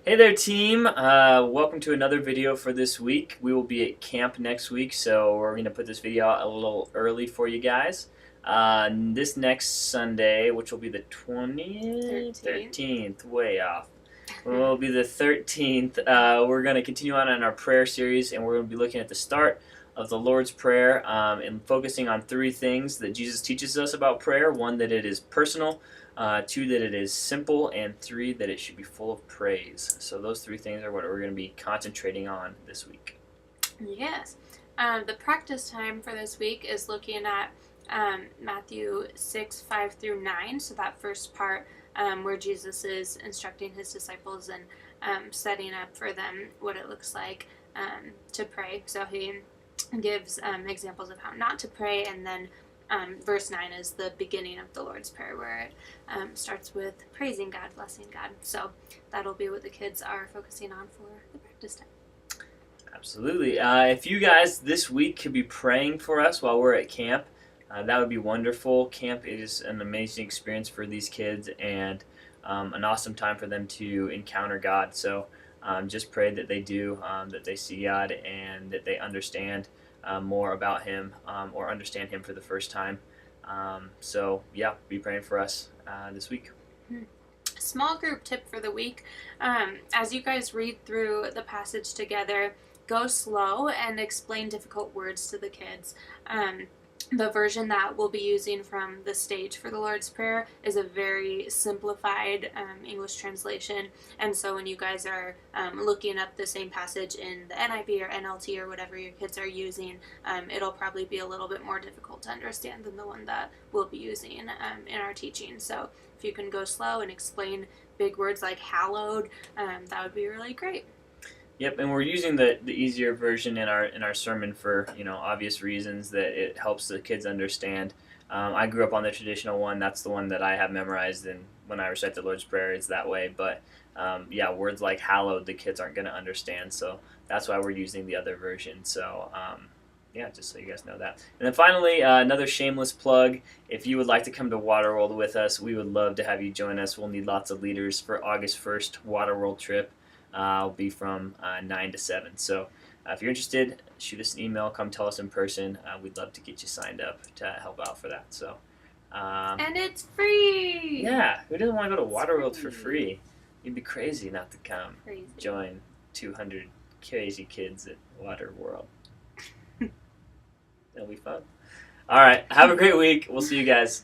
Hey there, team. Welcome to another video for this week. We will be at camp next week, so we're going to put this video out a little early for you guys. This next Sunday, which will be the 20th? 13th, way off. Will be the 13th. We're going to continue on in our prayer series, and we're going to be looking at the start of the Lord's Prayer and focusing on three things that Jesus teaches us about prayer. One, that it is personal. Two, that it is simple, and three, that it should be full of praise. So those three things are what we're going to be concentrating on this week. Yes. The practice time for this week is looking at Matthew 6, 5 through 9. So that first part where Jesus is instructing his disciples and setting up for them what it looks like to pray. So he gives examples of how not to pray, and then verse 9 is the beginning of the Lord's Prayer, where it starts with praising God, blessing God. So that'll be what the kids are focusing on for the practice time. Absolutely. If you guys this week could be praying for us while we're at camp, that would be wonderful. Camp is an amazing experience for these kids and an awesome time for them to encounter God. So just pray that they do, that they see God and that they understand more about Him or understand Him for the first time. So yeah, be praying for us this week. Small group tip for the week. As you guys read through the passage together, go slow and explain difficult words to the kids. The version that we'll be using from the stage for the Lord's Prayer is a very simplified English translation, and so when you guys are looking up the same passage in the NIV or NLT or whatever your kids are using, it'll probably be a little bit more difficult to understand than the one that we'll be using in our teaching. So if you can go slow and explain big words like hallowed, that would be really great. Yep, and we're using the easier version in our sermon for obvious reasons, that it helps the kids understand. I grew up on the traditional one. That's the one that I have memorized, and when I recite the Lord's Prayer, it's that way. But yeah, words like hallowed, the kids aren't going to understand, so that's why we're using the other version. So yeah, just so you guys know that. And then finally, another shameless plug. If you would like to come to Waterworld with us, we would love to have you join us. We'll need lots of leaders for August 1st Waterworld trip. I'll be from 9 to 7. So if you're interested, shoot us an email, come tell us in person. We'd love to get you signed up to help out for that. So, and it's free! Yeah, who doesn't want to go to Waterworld for free? You'd be crazy not to come join 200 crazy kids at Waterworld. It'll be fun. All right, have a great week. We'll see you guys.